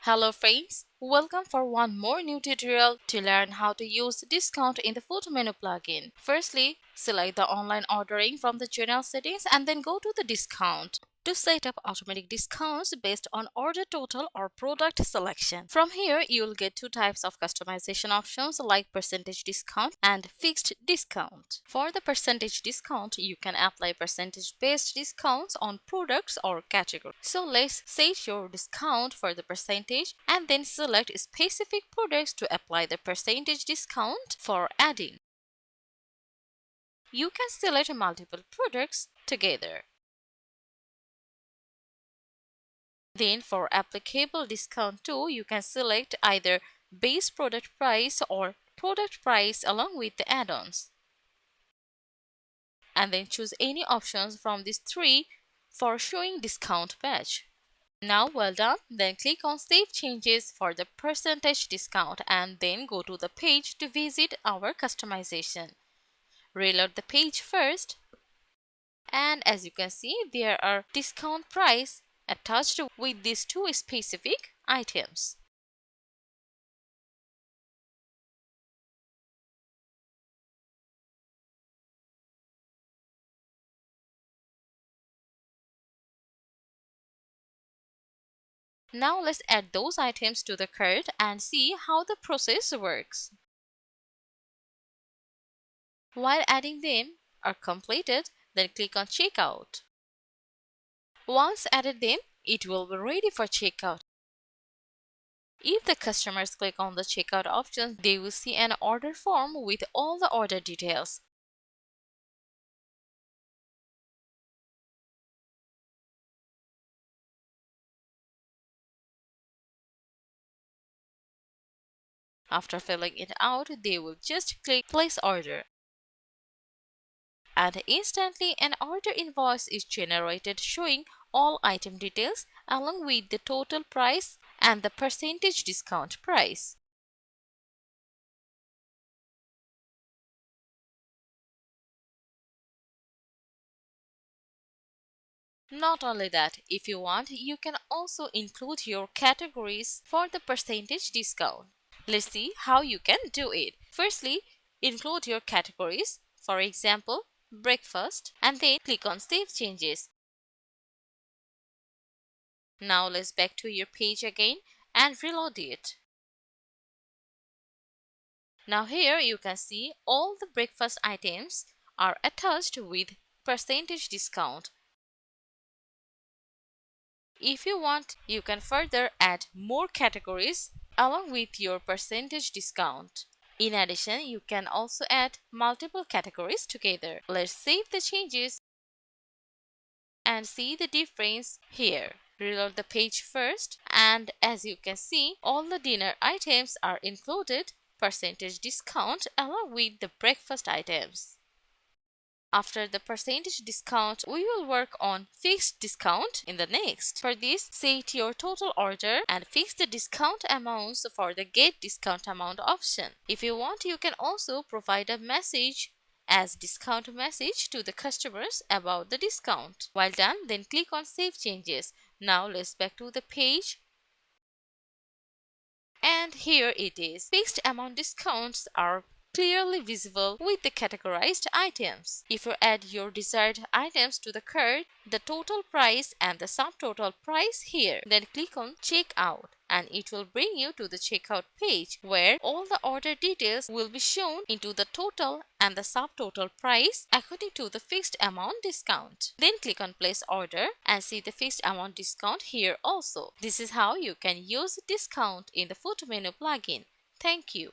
Hello friends, welcome for one more new tutorial to learn how to use discount in the photo menu plugin. Firstly, select the online ordering from the general settings and then go to the discount to set up automatic discounts based on order total or product selection. From here, you will get two types of customization options like percentage discount and fixed discount. For the percentage discount, you can apply percentage based discounts on products or categories. So let's set your discount for the percentage and then select specific products to apply the percentage discount for adding. You can select multiple products together. Then for applicable discount too, you can select either base product price or product price along with the add-ons. And then choose any options from these three for showing discount batch. Now well done, then click on Save Changes for the percentage discount and then go to the page to visit our customization. Reload the page first. And as you can see, there are discount price attached with these two specific items. Now let's add those items to the cart and see how the process works. While adding them are completed, then click on Checkout. Once added them, it will be ready for checkout. If the customers click on the checkout option, they will see an order form with all the order details. After filling it out, they will just click Place Order. And instantly an order invoice is generated showing all item details along with the total price and the percentage discount price. Not only that, if you want, you can also include your categories for the percentage discount. Let's see how you can do it. Firstly, include your categories, for example, breakfast, and then click on Save Changes. Now let's back to your page again and reload it. Now here you can see all the breakfast items are attached with percentage discount. If you want, you can further add more categories along with your percentage discount. In addition, you can also add multiple categories together. Let's save the changes and see the difference here. Reload the page first, and as you can see, all the dinner items are included percentage discount along with the breakfast items. After the percentage discount, we will work on fixed discount in the next. For this, set your total order and fix the discount amounts for the Get Discount Amount option. If you want, you can also provide a message as discount message to the customers about the discount. While done, then click on Save Changes. Now let's back to the page. And here it is. Fixed amount discounts are clearly visible with the categorized items. If you add your desired items to the cart, the total price and the subtotal price here, then click on Checkout and it will bring you to the checkout page where all the order details will be shown into the total and the subtotal price according to the fixed amount discount. Then click on Place Order and see the fixed amount discount here also. This is how you can use discount in the photo menu plugin. Thank you.